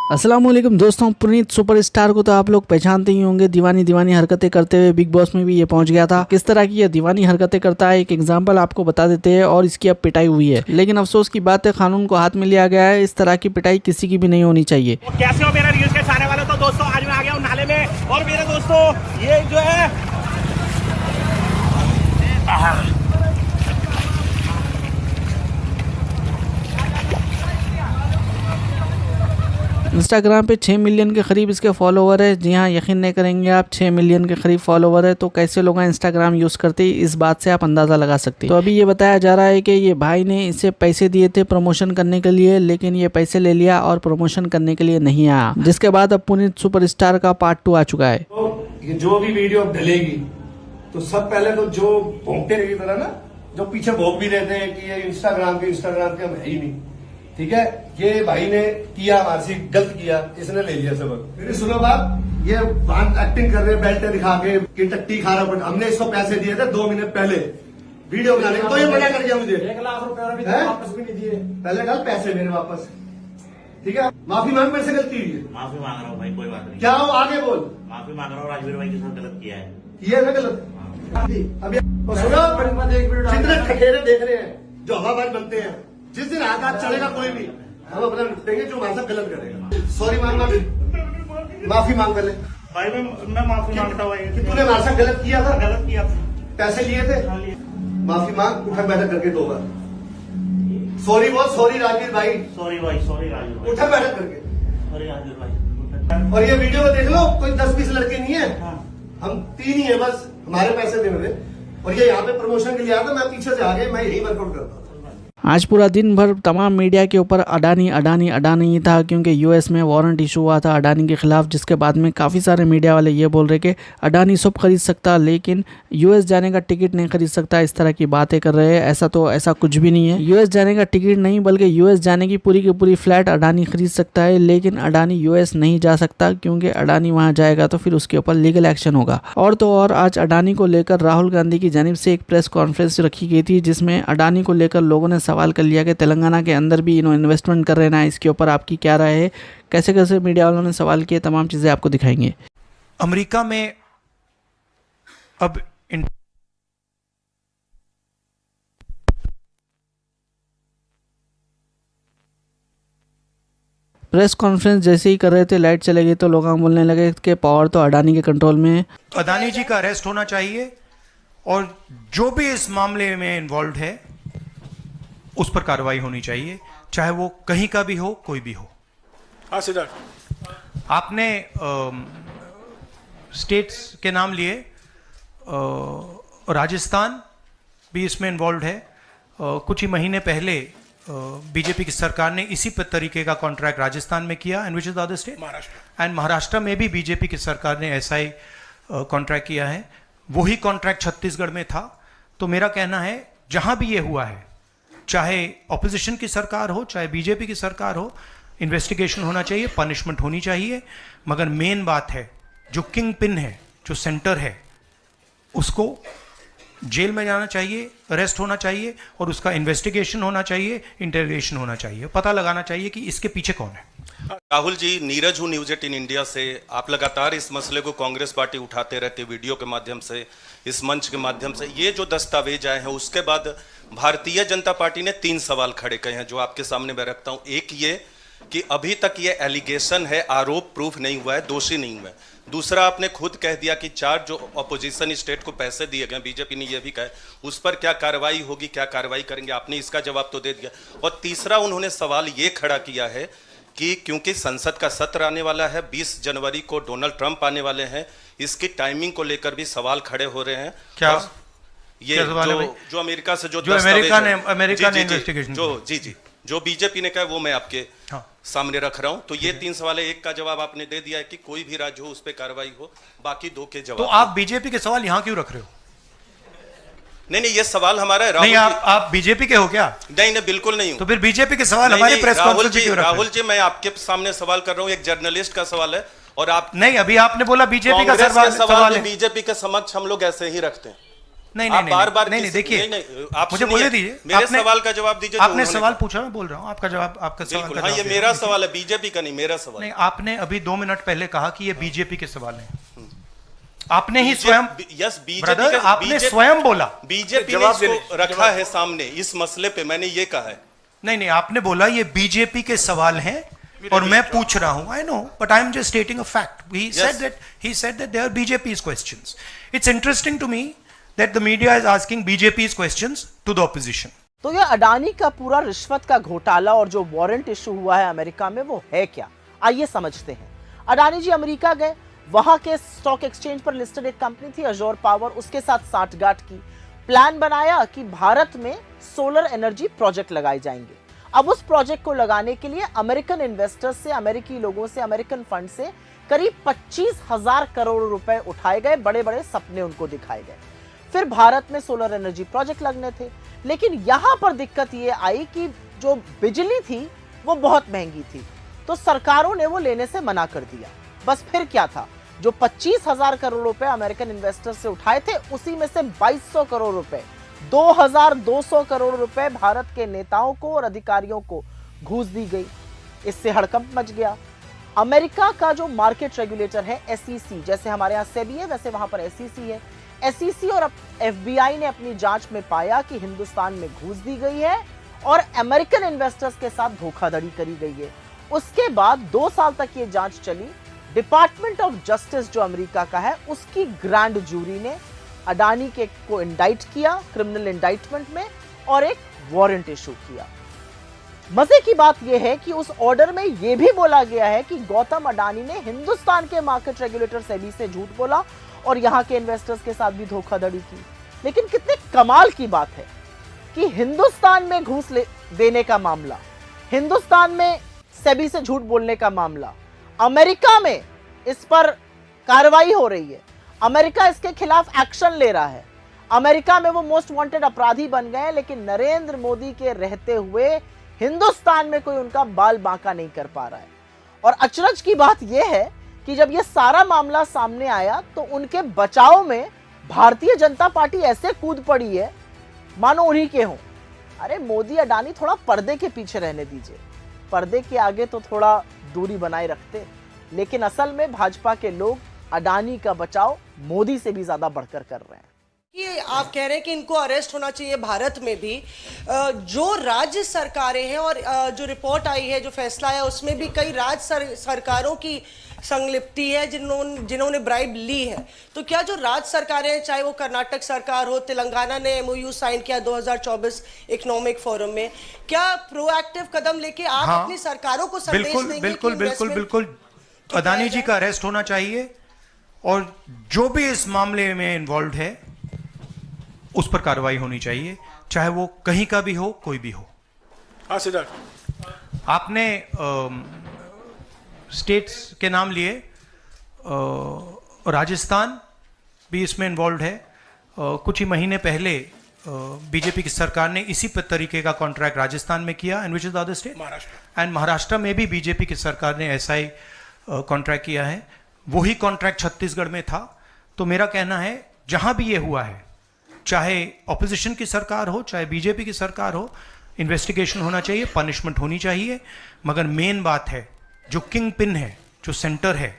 अस्सलाम वालेकुम दोस्तों, पुनीत सुपरस्टार को तो आप लोग पहचानते ही होंगे। दीवानी हरकतें करते हुए बिग बॉस में भी ये पहुंच गया था। किस तरह की ये दीवानी हरकतें करता है एक एग्जांपल आपको बता देते हैं। और इसकी अब पिटाई हुई है, लेकिन अफसोस की बात है कानून को हाथ में लिया गया है। इस तरह की पिटाई किसी की भी नहीं होनी चाहिए। कैसे हो मेरे रील्स के चाहने वाले? तो दोस्तों आज मैं आ गया हूँ नाले में, और मेरे दोस्तों ये जो है इंस्टाग्राम पे 6 मिलियन के करीब इसके फॉलोवर है। जी हाँ, यकीन नहीं करेंगे आप, 6 मिलियन के करीब फॉलोवर है। तो कैसे लोग इंस्टाग्राम यूज़ करते हैं, इस बात से आप अंदाज़ा लगा सकते हैं। तो अभी ये बताया जा रहा है कि ये भाई ने इसे पैसे दिए थे प्रमोशन करने के लिए, लेकिन ये पैसे ले लिया और प्रमोशन करने के लिए नहीं आया। जिसके बाद अब पुनीत सुपरस्टार का पार्ट 2 आ चुका है। तो ये जो भी वीडियो अब डलेगी तो सब पहले तो जो भोंगते रही तरह ना, जो पीछे भोग भी रहते हैं कि ये इंस्टाग्राम के हम है ही नहीं, ठीक है। ये भाई ने किया, हमारे से गलत किया, इसने ले लिया सबक। फिर सुनो बात, ये एक्टिंग कर रहे बेल्ट दिखा के कि टट्टी खा रहा, बट हमने इसको पैसे दिए थे 2 मिनट पहले वीडियो बनाने के, तो ये मना कर दिया मुझे। 1 लाख रुपए वापस भी नहीं दिए। पहले कल पैसे मेरे वापस, ठीक है। माफी मांग, मेरे से गलती हुई है, माफी मांग रहा हूँ भाई, कोई बात नहीं। क्या हो आगे बोल। माफी मांग रहा हूँ, राजवीर भाई के साथ गलत किया है। ये ना गलत अभी सुनो, जितने ठकेरे देख रहे हैं जो हवाबाज बनते हैं, जिस दिन हाथ चलेगा कोई भी, हम अपना निपटेंगे जो हमारे साथ गलत करेगा। सॉरी मांगना, माफी मांग पहले। भाई मैं माफी मांगता हूँ कि तूने हमारे साथ गलत किया था, गलत किया, पैसे लिए थे, माफी मांग, उठक बैठक करके 2 बार सॉरी बोल। सॉरी राजवीर भाई, सॉरी भाई, सॉरी राजवीर भाई, उठक बैठक करके। सॉरी राजवीर भाई। और ये वीडियो को देख लो, कोई 10-20 लड़के नहीं है, हाँ। हम 3 ही है बस, हमारे पैसे देने थे। और ये यहाँ पे प्रमोशन के लिए आया था, मैं पीछे से आ गया, मैं यही वर्कआउट करता था। आज पूरा दिन भर तमाम मीडिया के ऊपर अडानी ही था, क्योंकि यूएस में वारंट इशू हुआ था अडानी के खिलाफ। जिसके बाद में काफ़ी सारे मीडिया वाले ये बोल रहे कि अडानी सब खरीद सकता, लेकिन यूएस जाने का टिकट नहीं खरीद सकता। इस तरह की बातें कर रहे हैं। ऐसा कुछ भी नहीं है। यूएस जाने का टिकट नहीं, बल्कि यूएस जाने की पूरी फ्लाइट अडानी खरीद सकता है, लेकिन अडानी यूएस नहीं जा सकता, क्योंकि अडानी वहाँ जाएगा तो फिर उसके ऊपर लीगल एक्शन होगा। और तो और आज अडानी को लेकर राहुल गांधी की जानिब से एक प्रेस कॉन्फ्रेंस रखी गई थी, जिसमें अडानी को लेकर लोगों ने सवाल कर लिया कि तेलंगाना के अंदर भी इन्होंने इन्वेस्टमेंट कर रहे हैं ना, इसके ऊपर आपकी क्या राय है। कैसे कैसे मीडिया वालों ने सवाल किए, तमाम चीज़ें आपको दिखाएंगे। अमेरिका में अब प्रेस कॉन्फ्रेंस जैसे ही कर रहे थे, लाइट चले गई तो लोग बोलने लगे कि पावर तो अडानी के कंट्रोल में है। अडानी जी का अरेस्ट होना चाहिए, और जो भी इस मामले में इन्वॉल्व है उस पर कार्रवाई होनी चाहिए, चाहे वो कहीं का भी हो, कोई भी हो। हाँ सिद्धार्थ, आपने स्टेट्स के नाम लिए, राजस्थान भी इसमें इन्वॉल्व है। कुछ ही महीने पहले बीजेपी की सरकार ने इसी तरीके का कॉन्ट्रैक्ट राजस्थान में किया, and which is the other state, Maharashtra. And Maharashtra में भी बीजेपी की सरकार ने ऐसा ही कॉन्ट्रैक्ट किया है। वही कॉन्ट्रैक्ट छत्तीसगढ़ में था। तो मेरा कहना है, जहां भी ये हुआ है, चाहे ऑपोजिशन की सरकार हो, चाहे बीजेपी की सरकार हो, इन्वेस्टिगेशन होना चाहिए, पनिशमेंट होनी चाहिए। मगर मेन बात है, जो किंग पिन है, जो सेंटर है, उसको जेल में जाना चाहिए, अरेस्ट होना चाहिए, और उसका इन्वेस्टिगेशन होना चाहिए, इंटरोगेशन होना चाहिए, पता लगाना चाहिए कि इसके पीछे कौन है। राहुल जी, नीरज हूँ न्यूज 18 इंडिया से। आप लगातार इस मसले को कांग्रेस पार्टी उठाते रहते, वीडियो के माध्यम से, इस मंच के माध्यम से। ये जो दस्तावेज आए हैं, उसके बाद भारतीय जनता पार्टी ने 3 सवाल खड़े किए हैं, जो आपके सामने मैं रखता हूँ। एक ये कि अभी तक ये एलिगेशन है, आरोप प्रूफ नहीं हुआ है, दोषी नहीं हुआ है। दूसरा, आपने खुद कह दिया कि 4 जो अपोजिशन स्टेट को पैसे दिए गए, बीजेपी ने यह भी कहा, उस पर क्या कार्रवाई होगी, क्या कार्रवाई करेंगे, आपने इसका जवाब तो दे दिया। और तीसरा, उन्होंने सवाल ये खड़ा किया है कि क्योंकि संसद का सत्र आने वाला है, 20 जनवरी को डोनाल्ड ट्रंप आने वाले हैं, इसकी टाइमिंग को लेकर भी सवाल खड़े हो रहे हैं। क्या ये जो अमेरिका से जो अमेरिका ने इन्वेस्टिगेशन जो बीजेपी ने कहा, वो मैं आपके सामने रख रहा हूं। तो ये 3 सवाल है, एक का जवाब आपने दे दिया है कि कोई भी राज्य हो उस पर कार्रवाई हो, बाकी 2 के जवाब। तो आप बीजेपी के सवाल यहां क्यों रख रहे हो? नहीं, ये सवाल हमारा है। नहीं, आप बीजेपी के हो क्या? नहीं, बिल्कुल नहीं हूं। तो फिर बीजेपी के सवाल हमारे प्रेस कॉन्फ्रेंस में क्यों रख रहे हो? राहुल जी, मैं आपके सामने सवाल कर रहा हूं, एक जर्नलिस्ट का सवाल है, और आप नहीं, अभी आपने बोला बीजेपी का सवाल बीजेपी के समक्ष हम लोग ऐसे ही रखते हैं। नहीं आप बार-बार नहीं, किसी- देखिए नहीं, आप मुझे सुनिए, बोलने दीजिए। मेरे आपने- सवाल का जवाब दीजिए जो आपने उन्होंने सवाल कहा। पूछा, मैं बोल रहा हूँ आपका जवाब, आपका सवाल बिल्कुल, का हाँ, ये जवाब मेरा दे रहा हूँ। सवाल है, बीजेपी का नहीं, मेरा सवाल। नहीं, आपने अभी 2 मिनट पहले कहा कि ये बीजेपी के सवाल हैं। आपने ही स्वयं, यस, ब्रदर, आपने स्वयं बोला। बीजेपी ने इसको रखा है सामने इस मसले पे, मैंने ये कहा है। नहीं, आपने बोला ये बीजेपी के सवाल हैं और मैं पूछ रहा हूं। I know, but I am just stating a fact. He said that they are BJP's questions. It's interesting to me that the media is asking BJP's questions to the opposition. तो ये अडानी का पूरा रिश्वत का घोटाला और जो वारंट इशू हुआ है अमेरिका में, वो है क्या, आइए समझते हैं। अडानी जी अमेरिका गए, वहां के स्टॉक एक्सचेंज पर लिस्टेड एक कंपनी थी अजोर पावर, उसके साथ साठगांठ की, प्लान बनाया कि भारत में सोलर एनर्जी प्रोजेक्ट लगाए जाएंगे। अब उस प्रोजेक्ट को लगाने के लिए अमेरिकन इन्वेस्टर्स से, अमेरिकी लोगों से, अमेरिकन फंड से करीब 25,000 करोड़ रुपए उठाए गए, बड़े बड़े सपने उनको दिखाए गए। फिर भारत में सोलर एनर्जी प्रोजेक्ट लगने थे, लेकिन यहां पर दिक्कत ये आई कि जो बिजली थी वो बहुत महंगी थी, तो सरकारों ने वो लेने से मना कर दिया। बस फिर क्या था, जो 25,000 करोड़ रुपए अमेरिकन इन्वेस्टर से उठाए थे, उसी में से 2200 करोड़ रुपए, 2200 करोड़ रुपए भारत के नेताओं को और अधिकारियों को घूस दी गई। इससे हड़कंप मच गया। अमेरिका का जो मार्केट रेगुलेटर है SEC, जैसे हमारे यहाँ सेबी है वैसे वहां पर SEC है। SEC और FBI ने अपनी जांच में पाया कि हिंदुस्तान में घूस दी गई है और अमेरिकन इन्वेस्टर्स के साथ धोखाधड़ी करी गई है। उसके बाद 2 साल तक ये जांच चली। डिपार्टमेंट ऑफ जस्टिस जो अमेरिका का है, उसकी ग्रैंड जूरी ने अडानी के को इंडाइट किया क्रिमिनल इंडाइटमेंट में और एक वारंट इशू किया। मजे की बात यह है कि उस ऑर्डर में यह भी बोला गया है कि गौतम अडानी ने हिंदुस्तान के मार्केट रेगुलेटर सेबी से झूठ बोला और यहां के इन्वेस्टर्स के साथ भी धोखाधड़ी की। लेकिन कितने कमाल की बात है कि हिंदुस्तान में घूस देने का मामला, हिंदुस्तान में सेबी से झूठ बोलने का मामला, अमेरिका में इस पर कार्रवाई हो रही है, अमेरिका इसके खिलाफ एक्शन ले रहा है, अमेरिका में वो मोस्ट वांटेड अपराधी बन गए हैं, लेकिन नरेंद्र मोदी के रहते हुए हिंदुस्तान में कोई उनका बाल बांका नहीं कर पा रहा है। और अचरज की बात यह है कि जब ये सारा मामला सामने आया तो उनके बचाव में भारतीय जनता पार्टी ऐसे कूद पड़ी है मानो उन्हीं के हों। अरे मोदी अडानी थोड़ा पर्दे के पीछे रहने दीजिए, पर्दे के आगे तो थोड़ा दूरी बनाए रखते। लेकिन असल में भाजपा के लोग अडानी का बचाव मोदी से भी ज्यादा बढ़कर कर रहे हैं। ये आप कह रहे हैं कि इनको अरेस्ट होना चाहिए भारत में भी। जो राज्य सरकारें हैं और जो रिपोर्ट आई है, जो फैसला आया, उसमें भी कई राज्य सरकारों की संलिप्ति है जिन्होंने ब्राइब ली है। तो क्या जो राज्य सरकारें हैं, चाहे वो कर्नाटक सरकार हो, तेलंगाना ने MOU साइन किया 2024 इकोनॉमिक फोरम में, क्या प्रोएक्टिव कदम लेके आप अपनी सरकारों को संदेश देंगे? बिल्कुल अदानी जी का अरेस्ट होना चाहिए और जो भी इस मामले में इन्वॉल्व है उस पर कार्रवाई होनी चाहिए, चाहे वो कहीं का भी हो, कोई भी हो। हाँ सिद्धार्थ, आपने स्टेट्स के नाम लिए, राजस्थान भी इसमें इन्वॉल्व है। कुछ ही महीने पहले बीजेपी की सरकार ने इसी तरीके का कॉन्ट्रैक्ट राजस्थान में किया, and which is the other state, Maharashtra में भी बीजेपी की सरकार ने ऐसा ही कॉन्ट्रैक्ट किया है। वही कॉन्ट्रैक्ट छत्तीसगढ़ में था। तो मेरा कहना है जहां भी ये हुआ है, चाहे ऑपोजिशन की सरकार हो, चाहे बीजेपी की सरकार हो, इन्वेस्टिगेशन होना चाहिए, पनिशमेंट होनी चाहिए। मगर मेन बात है, जो किंग पिन है, जो सेंटर है,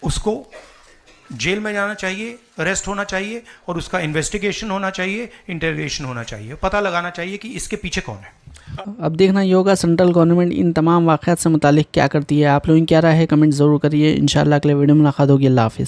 उसको जेल में जाना चाहिए, अरेस्ट होना चाहिए और उसका इन्वेस्टिगेशन होना चाहिए, इंटरोगेशन होना चाहिए, पता लगाना चाहिए कि इसके पीछे कौन है। अब देखना ये होगा सेंट्रल गवर्नमेंट इन तमाम वाक़यात से मुतालिक क्या करती है। आप लोगों की क्या राय है, कमेंट ज़रूर करिए। इंशाल्लाह अगले वीडियो में मुलाकात होगी। अल्लाह हाफ़िज़।